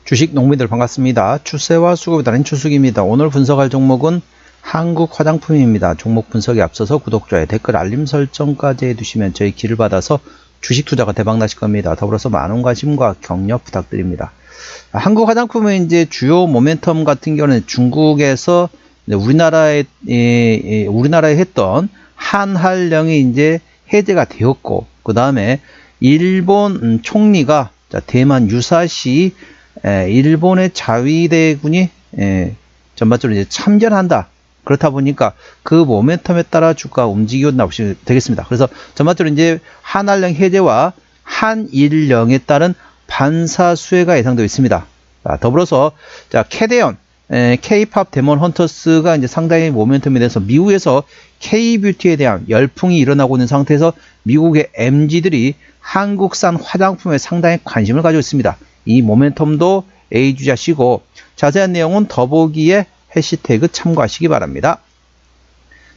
주식 농민들 반갑습니다. 추세와 수급에 따른 추수기입니다. 오늘 분석할 종목은 한국 화장품입니다. 종목 분석에 앞서서 구독, 좋아요, 댓글, 알림 설정까지 해두시면 저희 길을 받아서 주식 투자가 대박 나실 겁니다. 더불어서 많은 관심과 격려 부탁드립니다. 한국 화장품의 이제 주요 모멘텀 같은 경우는 중국에서 우리나라에 했던 한한령이 이제 해제가 되었고, 그 다음에 일본 총리가 대만 유사시 일본의 자위대군이 전반적으로 이제 참전한다. 그렇다 보니까 그 모멘텀에 따라 주가 움직였나 보시면 되겠습니다. 그래서 전반적으로 이제 한한령 해제와 한일령에 따른 반사 수혜가 예상되어 있습니다. 더불어서 캐대언 K-팝 데몬 헌터스가 이제 상당히 모멘텀이 돼서 미국에서 K-뷰티에 대한 열풍이 일어나고 있는 상태에서 미국의 MZ들이 한국산 화장품에 상당히 관심을 가지고 있습니다. 이 모멘텀도 A주자시고 자세한 내용은 더보기에 해시태그 참고하시기 바랍니다.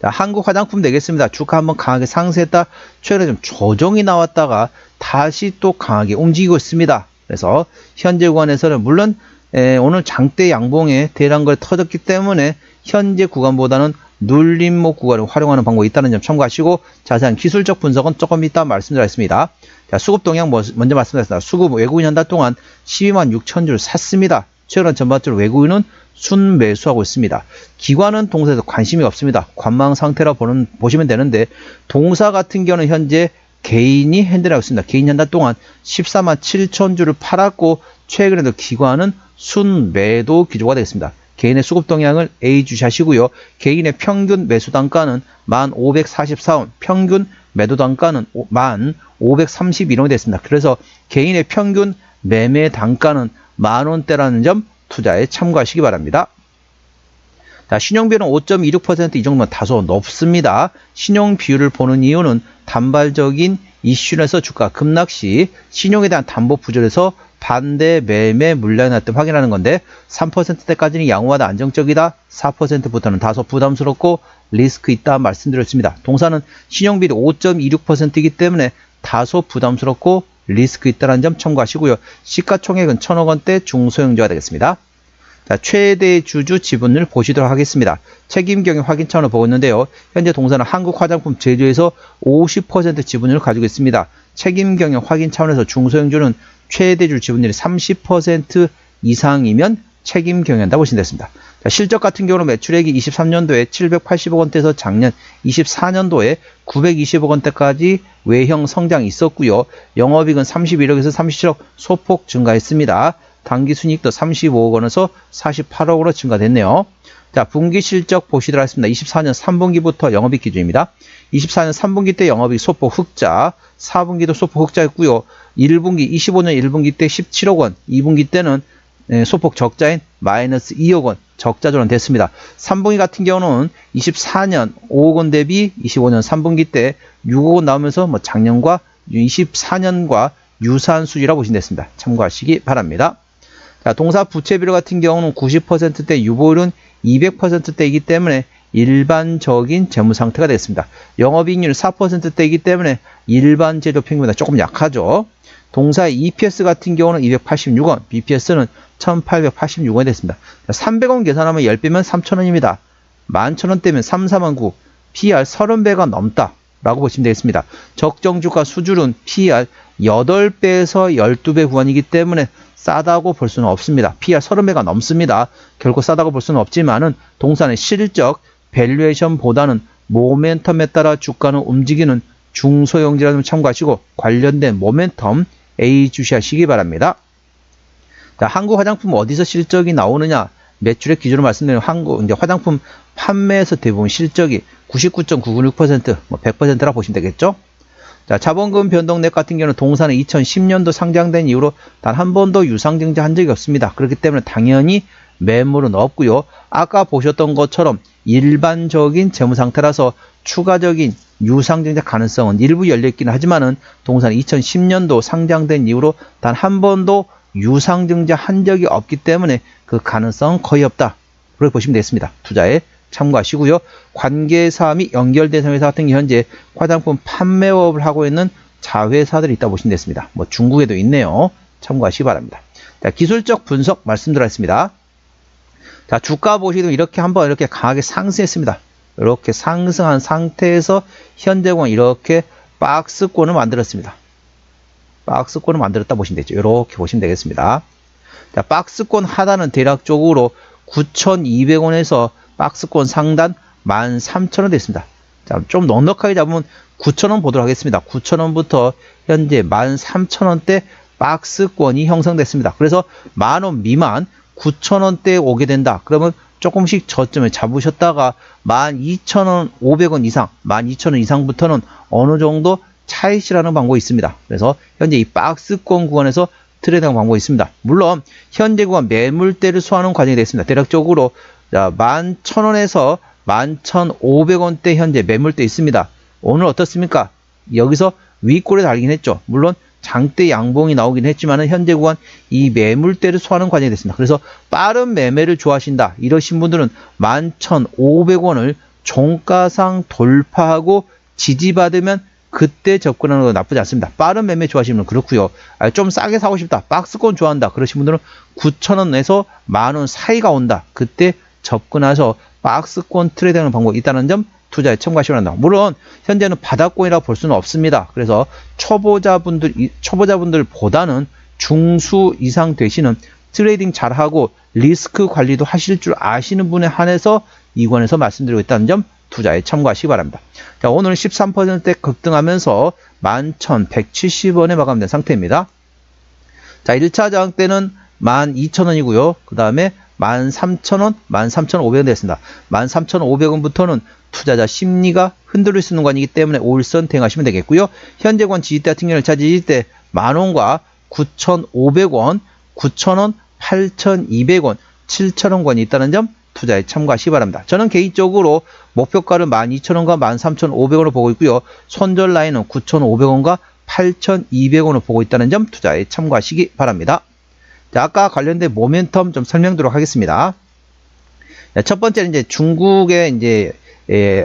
한국 화장품 되겠습니다. 주가 한번 강하게 상승했다. 최근에 좀 조정이 나왔다가 다시 또 강하게 움직이고 있습니다. 그래서 현재 구간에서는 물론 오늘 장대 양봉에 대량거 터졌기 때문에 현재 구간보다는 눌림목 구간을 활용하는 방법이 있다는 점 참고하시고 자세한 기술적 분석은 조금 이따 말씀드리겠습니다. 자, 수급 동향 먼저 말씀드렸습니다. 수급 외국인 한 달 동안 12만 6천 줄 샀습니다. 최근 전반적으로 외국인은 순매수하고 있습니다. 기관은 동사에서 관심이 없습니다. 관망 상태라 보시면 되는데 동사 같은 경우는 현재 개인이 핸들하고 있습니다. 개인이 한 달 동안 14만 7천 줄을 팔았고 최근에도 기관은 순매도 기조가 되겠습니다. 개인의 수급 동향을 A주시하시고요. 개인의 평균 매수 단가는 1,544원, 평균 매도 단가는 1,531원이 됐습니다. 그래서 개인의 평균 매매 단가는 만원대라는 점 투자에 참고하시기 바랍니다. 자, 신용비율은 5.26%, 이 정도면 다소 높습니다. 신용 비율을 보는 이유는 단발적인 이슈에서 주가 급락시 신용에 대한 담보 부족에서 반대 매매 물량이 났을 때 확인하는 건데 3%대까지는 양호하다, 안정적이다, 4%부터는 다소 부담스럽고 리스크 있다 말씀드렸습니다. 동사는 신용비율이 5.26%이기 때문에 다소 부담스럽고 리스크 있다는 점 참고하시고요. 시가총액은 1,000억원대 중소형주가 되겠습니다. 자, 최대 주주 지분을 보시도록 하겠습니다. 책임경영 확인 차원을 보고 있는데요. 현재 동사는 한국 화장품 제조에서 50% 지분을 가지고 있습니다. 책임경영 확인 차원에서 중소형주는 최대주 지분율이 30% 이상이면 책임경영한다 보시면 되겠습니다. 자, 실적 같은 경우는 매출액이 23년도에 780억원대에서 작년 24년도에 920억원대까지 외형 성장이 있었고요. 영업이익은 31억에서 37억 소폭 증가했습니다. 당기순이익도 35억원에서 48억으로 증가됐네요. 자, 분기 실적 보시도록 하겠습니다. 24년 3분기부터 영업이익 기준입니다. 24년 3분기 때 영업이익 소폭 흑자, 4분기도 소폭 흑자였고요. 1분기 25년 1분기 때 17억원, 2분기 때는 소폭 적자인 마이너스 2억원 적자 전환됐습니다. 3분기 같은 경우는 24년 5억원 대비 25년 3분기 때 6억원 나오면서 작년과 24년과 유사한 수지라고 보시면 됐습니다. 참고하시기 바랍니다. 자, 동사 부채비율 같은 경우는 90%대, 유보율은 200%대이기 때문에 일반적인 재무 상태가 됐습니다. 영업이익률 4%대이기 때문에 일반 제조 평균보다 조금 약하죠. 동사의 EPS 같은 경우는 286원, BPS는 1886원이 됐습니다. 300원 계산하면 10배면 3,000원입니다. 11,000원대면 34만 9, PR 30배가 넘다 라고 보시면 되겠습니다. 적정주가 수준은 PR 8배에서 12배 구간이기 때문에 싸다고 볼 수는 없습니다. PR 30배가 넘습니다. 결코 싸다고 볼 수는 없지만은 동사는 실적, 밸류에이션보다는 모멘텀에 따라 주가는 움직이는 중소형주라는 점 참고하시고 관련된 모멘텀 A 주시하시기 바랍니다. 자, 한국 화장품 어디서 실적이 나오느냐? 매출액 기준으로 말씀드리면 한국 이제 화장품 판매에서 대부분 실적이 99.996%, 100%라 보시면 되겠죠? 자, 자본금 변동액 같은 경우는 동사는 2010년도 상장된 이후로 단 한 번도 유상증자 한 적이 없습니다. 그렇기 때문에 당연히 매물은 없고요. 아까 보셨던 것처럼 일반적인 재무 상태라서 추가적인 유상증자 가능성은 일부 열려있긴 하지만은 동사는 2010년도 상장된 이후로 단 한 번도 유상증자 한 적이 없기 때문에 그 가능성은 거의 없다. 그렇게 보시면 되겠습니다. 투자에 참고하시고요. 관계사 및 연결 대상 회사 같은 경우 현재 화장품 판매업을 하고 있는 자회사들이 있다 보시면 되겠습니다. 중국에도 있네요. 참고하시기 바랍니다. 자, 기술적 분석 말씀드렸습니다. 자, 주가 보시면 이렇게 한번 이렇게 강하게 상승했습니다. 이렇게 상승한 상태에서 현재권 이렇게 박스권을 만들었습니다. 박스권을 만들었다 보시면 되죠. 이렇게 보시면 되겠습니다. 자, 박스권 하단은 대략적으로 9,200원에서 박스권 상단 13,000원 됐습니다. 자, 좀 넉넉하게 잡으면 9,000원 보도록 하겠습니다. 9,000원부터 현재 13,000원대 박스권이 형성됐습니다. 그래서 10,000원 미만 9,000원대에 오게 된다. 그러면 조금씩 저점을 잡으셨다가 12,000원 500원 이상, 12,000원 이상부터는 어느 정도 차익실하는 방법이 있습니다. 그래서 현재 이 박스권 구간에서 트레이드하는 방법이 있습니다. 물론 현재 구간 매물대를 소화하는 과정이 됐습니다. 대략적으로 11,000원에서 11,500원대 현재 매물대 있습니다. 오늘 어떻습니까? 여기서 윗골에 달리긴 했죠. 물론 장대 양봉이 나오긴 했지만 현재 구간 이 매물대를 소화하는 과정이 됐습니다. 그래서 빠른 매매를 좋아하신다. 이러신 분들은 11,500원을 종가상 돌파하고 지지받으면 그때 접근하는 거 나쁘지 않습니다. 빠른 매매 좋아하시는 분은 그렇고요. 좀 싸게 사고 싶다. 박스권 좋아한다. 그러신 분들은 9,000원에서 10,000원 사이가 온다. 그때 접근해서 박스권 트레이드하는 방법이 있다는 점 투자에 참고하시면 한다. 물론 현재는 바닥권이라고 볼 수는 없습니다. 그래서 초보자분들보다는 중수 이상 되시는 트레이딩 잘하고 리스크 관리도 하실 줄 아시는 분에 한해서 이관에서 말씀드리고 있다는 점 투자에 참고하시기 바랍니다. 자, 오늘 13%대 급등하면서 11,170원에 마감된 상태입니다. 자, 1차 저항 때는 12,000원이고요. 그 다음에 13,000원, 13,500원 됐습니다. 13,500원부터는 투자자 심리가 흔들릴 수 있는 관이기 때문에 5일선 대응하시면 되겠고요. 현재권 지지대 같은 경우는 차지질 때 10,000원과 9,500원, 9,000원, 8,200원, 7,000원권이 있다는 점 투자에 참고하시기 바랍니다. 저는 개인적으로 목표가를 12,000원과 13,500원으로 보고 있고요. 손절 라인은 9,500원과 8,200원을 보고 있다는 점 투자에 참고하시기 바랍니다. 자, 아까 관련된 모멘텀 좀 설명드리도록 하겠습니다. 자, 첫 번째는 이제 중국의 이제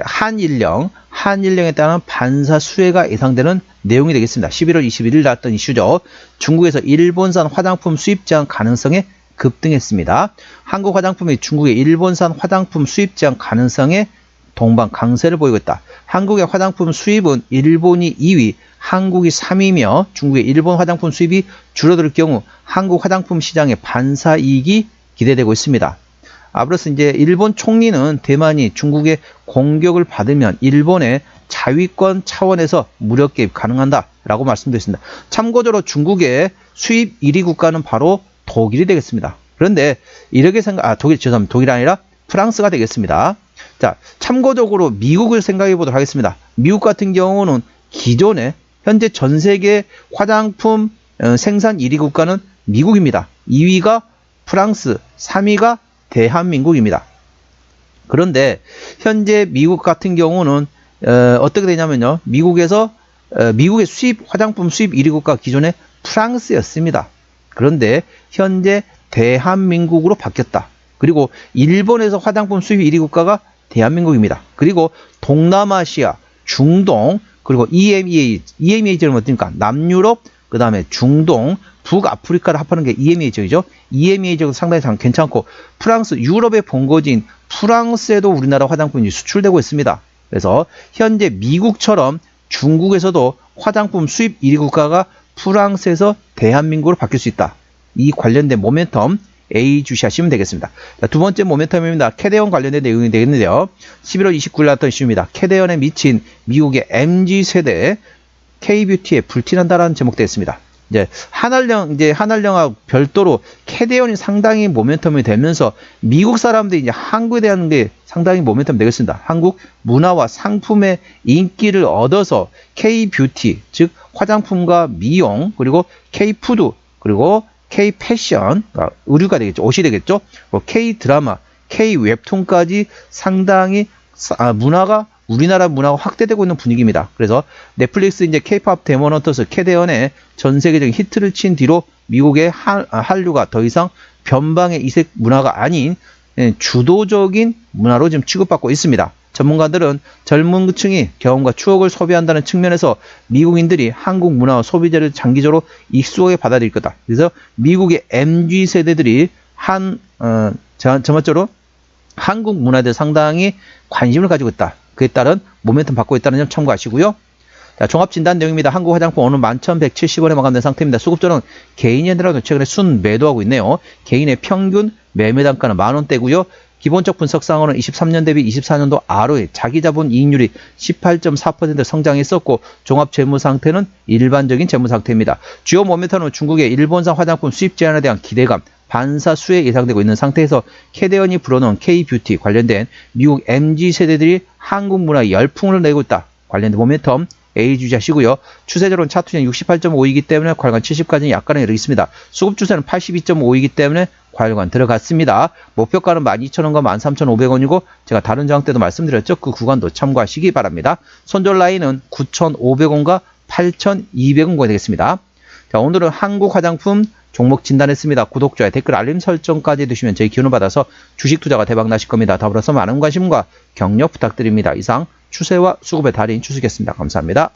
한일령에 따른 반사 수혜가 예상되는 내용이 되겠습니다. 11월 21일 나왔던 이슈죠. 중국에서 일본산 화장품 수입 제한 가능성에 급등했습니다. 한국 화장품이 중국의 일본산 화장품 수입 제한 가능성에 동반 강세를 보이고 있다. 한국의 화장품 수입은 일본이 2위, 한국이 3위며 중국의 일본 화장품 수입이 줄어들 경우 한국 화장품 시장의 반사 이익이 기대되고 있습니다. 앞으로서 이제 일본 총리는 대만이 중국의 공격을 받으면 일본의 자위권 차원에서 무력 개입 가능한다라고 말씀드렸습니다. 참고적으로 중국의 수입 1위 국가는 바로 독일이 되겠습니다. 그런데 이렇게 독일이 아니라 프랑스가 되겠습니다. 자, 참고적으로 미국을 생각해 보도록 하겠습니다. 미국 같은 경우는 기존에 현재 전 세계 화장품 생산 1위 국가는 미국입니다. 2위가 프랑스, 3위가 대한민국입니다. 그런데 현재 미국 같은 경우는 어떻게 되냐면요. 미국의 화장품 수입 1위 국가 기존에 프랑스였습니다. 그런데 현재 대한민국으로 바뀌었다. 그리고 일본에서 화장품 수입 1위 국가가 대한민국입니다. 그리고 동남아시아, 중동, 그리고 EMEA는 어떻습니까? 남유럽, 그 다음에 중동, 북아프리카를 합하는 게 EMEA 지역이죠. EMEA 지역도 상당히 괜찮고 프랑스, 유럽의 본거지인 프랑스에도 우리나라 화장품이 수출되고 있습니다. 그래서 현재 미국처럼 중국에서도 화장품 수입 1위 국가가 프랑스에서 대한민국으로 바뀔 수 있다. 이 관련된 모멘텀 A 주시하시면 되겠습니다. 자, 두 번째 모멘텀입니다. 캐대언 관련된 내용이 되겠는데요. 11월 29일 나왔던 이슈입니다. 캐대언에 미친 미국의 MZ세대 K뷰티에 불티난다라는 제목되어 있습니다. 이제 한알령과 별도로 캐대언이 상당히 모멘텀이 되면서 미국 사람들이 이제 한국에 대한 게 상당히 모멘텀이 되겠습니다. 한국 문화와 상품의 인기를 얻어서 K뷰티, 즉 화장품과 미용, 그리고 K푸드, 그리고 K-패션, 의류가 되겠죠. 옷이 되겠죠. K-드라마, K-웹툰까지 상당히 우리나라 문화가 확대되고 있는 분위기입니다. 그래서 넷플릭스 이제 K-팝 데몬헌터스 캐대언의 전 세계적인 히트를 친 뒤로 미국의 한류가 더 이상 변방의 이색 문화가 아닌 주도적인 문화로 지금 취급받고 있습니다. 전문가들은 젊은 층이 경험과 추억을 소비한다는 측면에서 미국인들이 한국 문화와 소비재를 장기적으로 익숙하게 받아들일 거다. 그래서 미국의 MZ 세대들이 전반적으로 한국 문화에 대해 상당히 관심을 가지고 있다. 그에 따른 모멘텀 받고 있다는 점 참고하시고요. 자, 종합진단 내용입니다. 한국 화장품 오늘 11,170원에 마감된 상태입니다. 수급자는 개인이라도 최근에 순 매도하고 있네요. 개인의 평균 매매 단가는 만원대고요. 기본적 분석상으로는 23년 대비 24년도 ROE 자기자본 이익률이 18.4% 성장했었고 종합 재무 상태는 일반적인 재무 상태입니다. 주요 모멘텀은 중국의 일본산 화장품 수입 제한에 대한 기대감, 반사 수혜 예상되고 있는 상태에서 캐대언이 불어넣은 K-뷰티 관련된 미국 MZ 세대들이 한국 문화에 열풍을 내고 있다. 관련된 모멘텀 A 주시하시고요. 추세적으로는 차트는 68.5이기 때문에 과열관 70까지는 약간의 여력이 있습니다. 수급 추세는 82.5이기 때문에 과열관 들어갔습니다. 목표가는 12,000원과 13,500원이고 제가 다른 저항 때도 말씀드렸죠. 그 구간도 참고하시기 바랍니다. 손절 라인은 9,500원과 8,200원 구간이 되겠습니다. 자, 오늘은 한국 화장품 종목 진단했습니다. 구독, 좋아요, 댓글, 알림 설정까지 해두시면 저희 기운을 받아서 주식 투자가 대박 나실 겁니다. 더불어서 많은 관심과 격려 부탁드립니다. 이상 추세와 수급의 달인 추수겠습니다. 감사합니다.